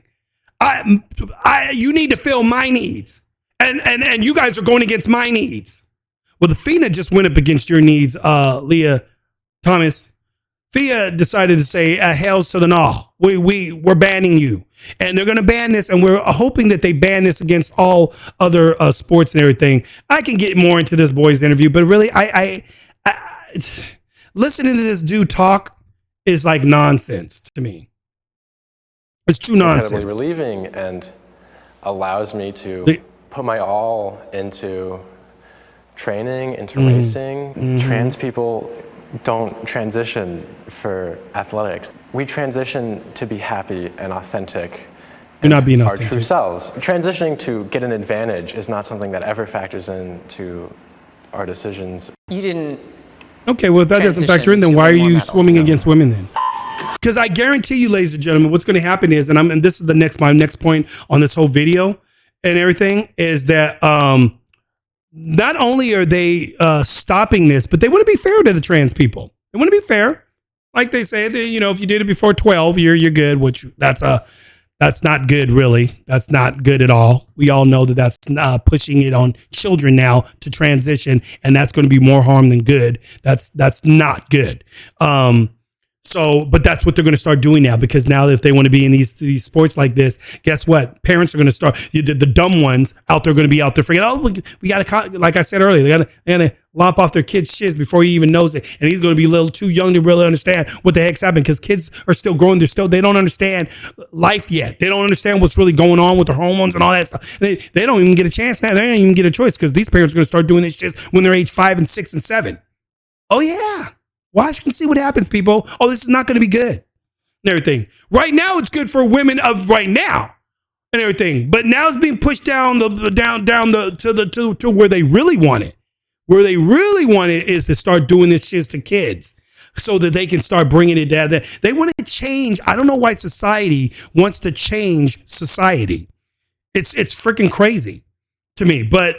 You need to fill my needs, and you guys are going against my needs. Well, the FINA just went up against your needs, Lia Thomas. FIA decided to say, "Hells to the no. We're banning you," and they're going to ban this, and we're hoping that they ban this against all other sports and everything. I can get more into this boy's interview, but really, I listening to this dude talk is like nonsense to me. It's true nonsense. Incredibly relieving and allows me to put my all into training, into racing. Trans people don't transition for athletics. We transition to be happy and authentic. You're not being our authentic. true selves. Transitioning to get an advantage is not something that ever factors into our decisions. You didn't. Okay, well, if that doesn't factor in, then why are you swimming against women then? Because I guarantee you, ladies and gentlemen, what's going to happen is, and this is my next point on this whole video and everything, is that not only are they stopping this, but they want to be fair to the trans people. They want to be fair. Like they say, if you did it before 12, you're good, which that's not good, really. That's not good at all. We all know that that's pushing it on children now to transition, and that's going to be more harm than good. That's not good. But that's what they're going to start doing now, because now if they want to be in these sports like this, guess what? Parents are going to start, the dumb ones out there are going to be out there freaking, we got to, like I said earlier, they got to lop off their kid's shiz before he even knows it. And he's going to be a little too young to really understand what the heck's happening, because kids are still growing. They don't understand life yet. They don't understand what's really going on with their hormones and all that stuff. They don't even get a chance now. They don't even get a choice, because these parents are going to start doing this shit when they're age 5 and 6 and 7. Oh yeah. Watch and see what happens, people. Oh, this is not going to be good and everything. Right now, it's good for women of right now and everything, but now it's being pushed down to where they really want it. Where they really want it is to start doing this shit to kids, so that they can start bringing it down. They want to change. I don't know why society wants to change society. It's freaking crazy to me. But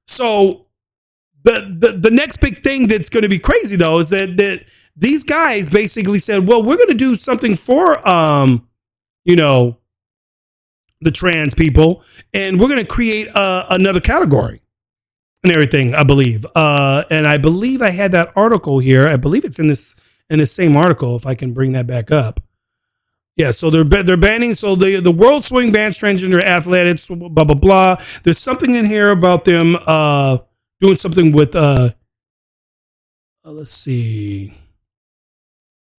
so. The next big thing that's going to be crazy, though, is that these guys basically said, well, we're going to do something for, the trans people, and we're going to create another category and everything, I believe. And I believe I had that article here. I believe it's in this same article, if I can bring that back up. Yeah, so they're banning. So the World Swing bans transgender athletes, blah, blah, blah. There's something in here about them doing something with, let's see.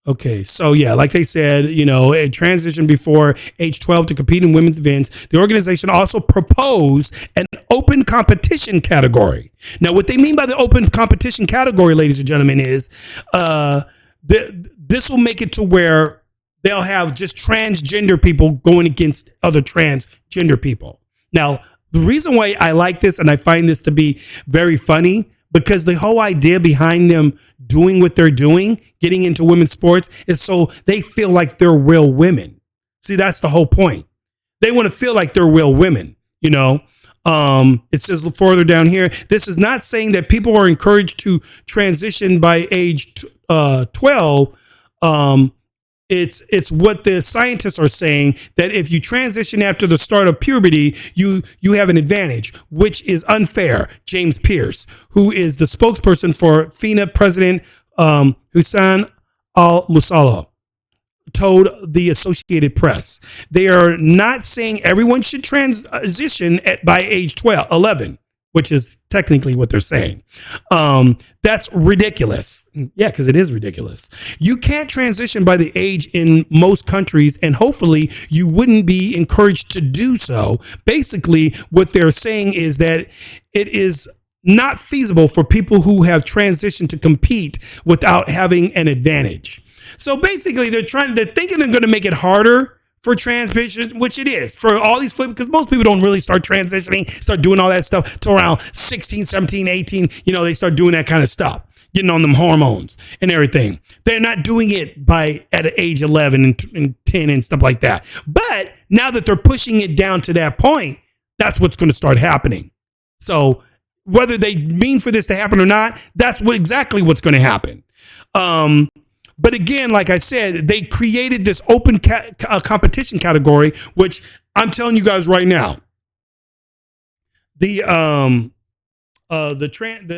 Okay, so yeah, like they said, a transition before age 12 to compete in women's events. The organization also proposed an open competition category. Now, what they mean by the open competition category, ladies and gentlemen, is this will make it to where they'll have just transgender people going against other transgender people. Now, the reason why I like this and I find this to be very funny, because the whole idea behind them doing what they're doing, getting into women's sports, is so they feel like they're real women. See, that's the whole point. They want to feel like they're real women, It says further down here, this is not saying that people are encouraged to transition by age 12. It's what the scientists are saying, that if you transition after the start of puberty, you have an advantage, which is unfair. James Pierce, who is the spokesperson for FINA president Hussein Al-Musalla, told the Associated Press. They are not saying everyone should transition by age 11, which is technically what they're saying. That's ridiculous. Yeah, because it is ridiculous. You can't transition by the age in most countries, and hopefully you wouldn't be encouraged to do so. Basically, what they're saying is that it is not feasible for people who have transitioned to compete without having an advantage. So basically, they're thinking they're going to make it harder for transition, which it is for all these, because most people don't really start transitioning, start doing all that stuff till around 16, 17, 18. They start doing that kind of stuff, getting on them hormones and everything. They're not doing it at age 11 and 10 and stuff like that. But now that they're pushing it down to that point, that's what's going to start happening. So whether they mean for this to happen or not, that's exactly what's going to happen. But again, like I said, they created this open competition category, which I'm telling you guys right now, the trans.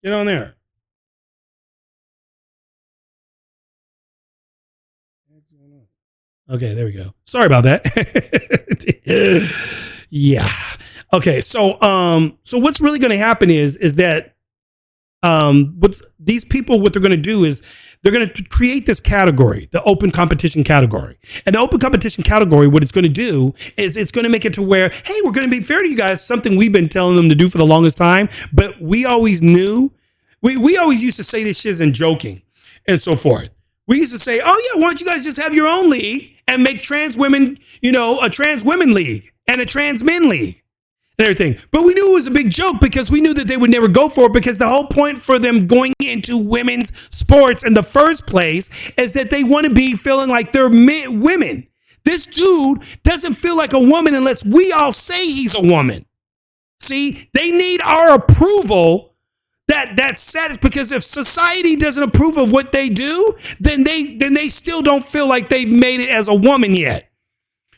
Get on there. Okay, there we go. Sorry about that. Yeah. Okay, so what's really going to happen is that what they're going to do is they're going to create this category, the open competition category. And the open competition category, what it's going to do is it's going to make it to where, hey, we're going to be fair to you guys, something we've been telling them to do for the longest time, but we always knew, we always used to say this shit and joking and so forth. We used to say, oh yeah, why don't you guys just have your own league and make trans women, a trans women league and a trans men league and everything. But we knew it was a big joke because we knew that they would never go for it, because the whole point for them going into women's sports in the first place is that they want to be feeling like they're women. This dude doesn't feel like a woman unless we all say he's a woman. See, they need our approval. That's sad, because if society doesn't approve of what they do, then they still don't feel like they've made it as a woman yet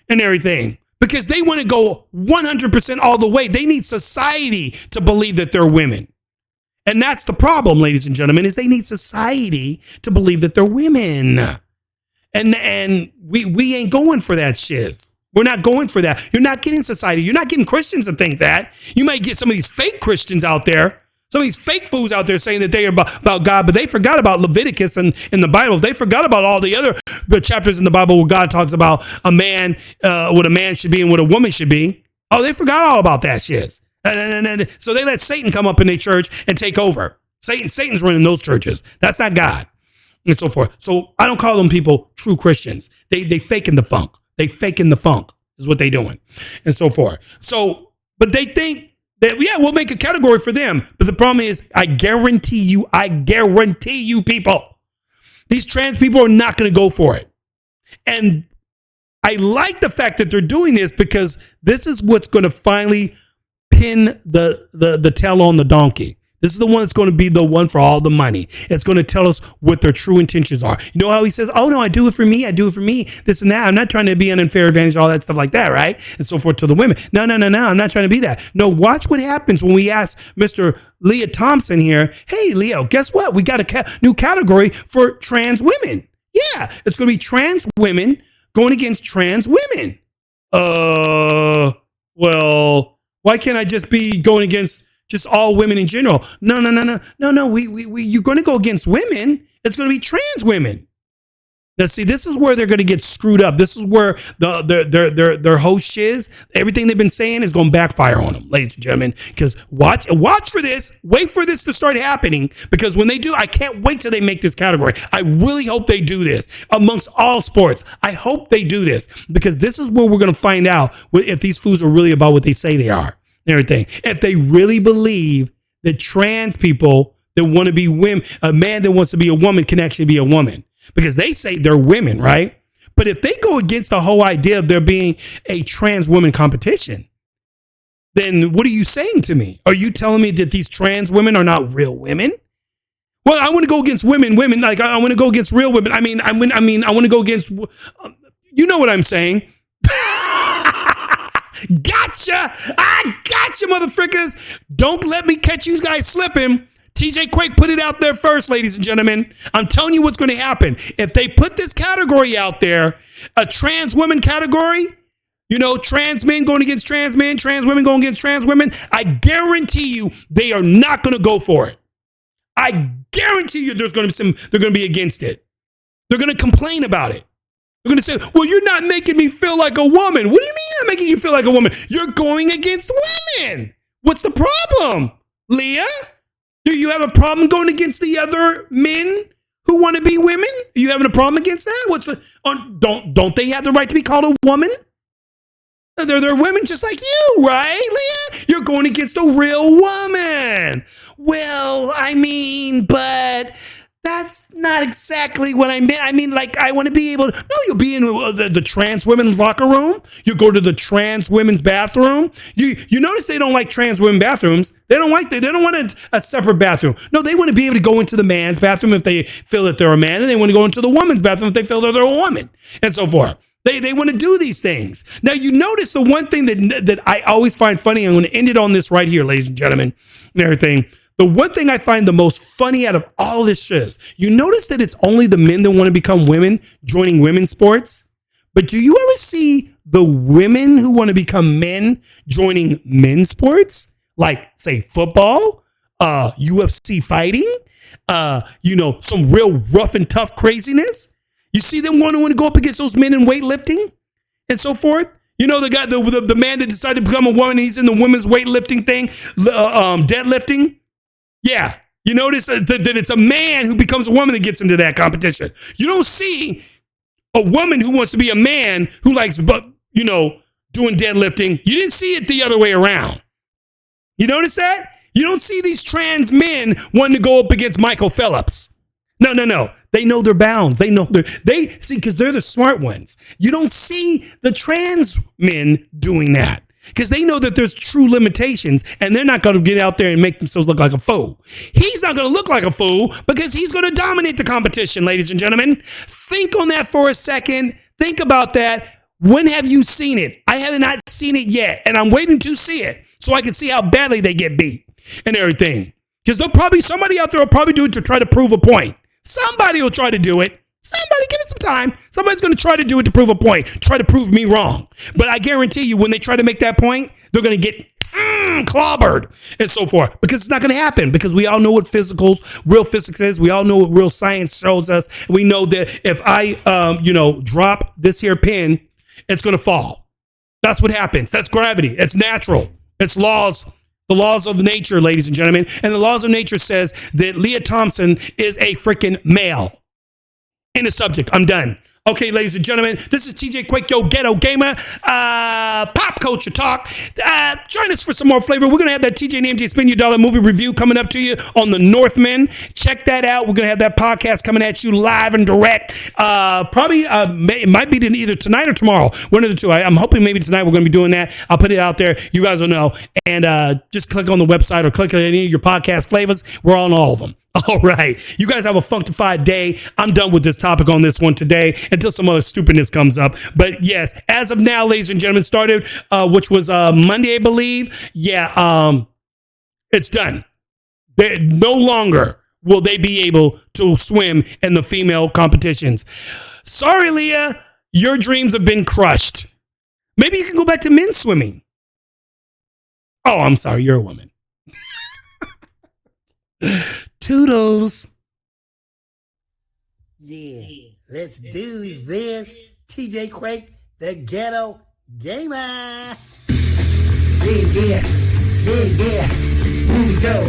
and everything, because they want to go 100% all the way. They need society to believe that they're women. And that's the problem, ladies and gentlemen, is they need society to believe that they're women. And we ain't going for that shiz. We're not going for that. You're not getting society. You're not getting Christians to think that. You might get some of these fake Christians out there, some of these fake fools out there saying that they are about God, but they forgot about Leviticus and in the Bible. They forgot about all the other chapters in the Bible where God talks about a man, what a man should be and what a woman should be. Oh, they forgot all about that shit. And so they let Satan come up in their church and take over. Satan's running those churches. That's not God, and so forth. So I don't call them people true Christians. They faking the funk. They faking the funk is what they doing, and so forth. So, but they think that, yeah, we'll make a category for them. But the problem is, I guarantee you people, these trans people are not going to go for it. And I like the fact that they're doing this, because this is what's going to finally pin the tail on the donkey. This is the one that's going to be the one for all the money. It's going to tell us what their true intentions are. You know how he says, oh no, I do it for me, this and that. I'm not trying to be an unfair advantage, all that stuff like that, right? And so forth to the women. No, I'm not trying to be that. No, watch what happens when we ask Mr. Lia Thompson here, hey, Leo, guess what? We got a new category for trans women. Yeah, it's going to be trans women going against trans women. Well, why can't I just be going against just all women in general? No. You're going to go against women. It's going to be trans women. Now, see, this is where they're going to get screwed up. This is where their whole shiz, everything they've been saying, is going to backfire on them, ladies and gentlemen. Because watch for this. Wait for this to start happening. Because when they do, I can't wait till they make this category. I really hope they do this amongst all sports. I hope they do this, because this is where we're going to find out if these fools are really about what they say they are. Everything. If they really believe that trans people that want to be women, a man that wants to be a woman can actually be a woman, because they say they're women, right? But if they go against the whole idea of there being a trans woman competition, then what are you saying to me? Are you telling me that these trans women are not real women? Well, I want to go against women. Like, I want to go against real women. I want to go against, you know what I'm saying? Gotcha! I gotcha, motherfuckers! Don't let me catch you guys slipping. TJ Quake put it out there first, ladies and gentlemen. I'm telling you what's going to happen. If they put this category out there, a trans women category, trans men going against trans men, trans women going against trans women, I guarantee you they are not going to go for it. I guarantee you they're going to be against it. They're going to complain about it. They're going to say, well, you're not making me feel like a woman. What do you mean I'm making you feel like a woman? You're going against women. What's the problem, Leah? Do you have a problem going against the other men who want to be women? Are you having a problem against that? Don't they have the right to be called a woman? They're women just like you, right, Leah? You're going against a real woman. Well, but That's not exactly what I meant. I mean, like, I want to be able to, no, you'll be in the trans women's locker room. You go to the trans women's bathroom. You notice they don't like trans women bathrooms. They don't want a separate bathroom. No, they want to be able to go into the man's bathroom if they feel that they're a man, and they want to go into the woman's bathroom if they feel that they're a woman, and so forth. They want to do these things. Now, you notice the one thing that I always find funny, I'm going to end it on this right here, ladies and gentlemen, and everything. The one thing I find the most funny out of all this is, you notice that it's only the men that want to become women joining women's sports. But do you ever see the women who want to become men joining men's sports? Like, say, football, UFC fighting, some real rough and tough craziness. You see them wanting to go up against those men in weightlifting and so forth. You know, the guy, the man that decided to become a woman, and he's in the women's weightlifting thing, deadlifting. Yeah, you notice that it's a man who becomes a woman that gets into that competition. You don't see a woman who wants to be a man who likes, doing deadlifting. You didn't see it the other way around. You notice that? You don't see these trans men wanting to go up against Michael Phelps. No. They know they're bound. They see, because they're the smart ones. You don't see the trans men doing that because they know that there's true limitations, and they're not going to get out there and make themselves look like a fool. He's not going to look like a fool because he's going to dominate the competition, ladies and gentlemen. Think on that for a second. Think about that. When have you seen it? I have not seen it yet, and I'm waiting to see it so I can see how badly they get beat and everything. Because somebody out there will probably do it to try to prove a point. Somebody will try to do it. Somebody, give it some time. Somebody's going to try to do it to prove a point, try to prove me wrong. But I guarantee you, when they try to make that point, they're going to get clobbered and so forth, because it's not going to happen, because we all know what real physics is. We all know what real science shows us. We know that if I, drop this here pin, it's going to fall. That's what happens. That's gravity. It's natural. It's laws. The laws of nature, ladies and gentlemen. And the laws of nature says that Lia Thompson is a freaking male. In the subject. I'm done. Okay, ladies and gentlemen, this is TJ Quake, yo ghetto gamer, pop culture talk. Join us for some more flavor. We're going to have that TJ and MJ Spin Your Dollar movie review coming up to you on the Northmen. Check that out. We're going to have that podcast coming at you live and direct. It might be either tonight or tomorrow. One of the two. I'm hoping maybe tonight we're going to be doing that. I'll put it out there. You guys will know. And just click on the website or click on any of your podcast flavors. We're on all of them. All right. You guys have a funkified day. I'm done with this topic on this one today until some other stupidness comes up. But yes, as of now, ladies and gentlemen, started, which was Monday, I believe. Yeah, it's done. No longer will they be able to swim in the female competitions. Sorry, Lia, your dreams have been crushed. Maybe you can go back to men's swimming. Oh, I'm sorry. You're a woman. Toodles. Yeah, let's do this. TJ Quake, the ghetto gamer. Yeah. Here we go,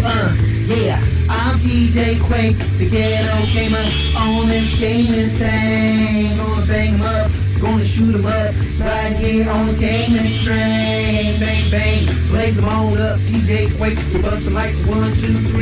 yeah. I'm TJ Quake, the ghetto gamer, on this gaming thing. Gonna bang 'em up, gonna shoot 'em up, right here on the gaming string. Bang, bang, blaze 'em on up. TJ Quake, we bust 'em like 1, 2, 3.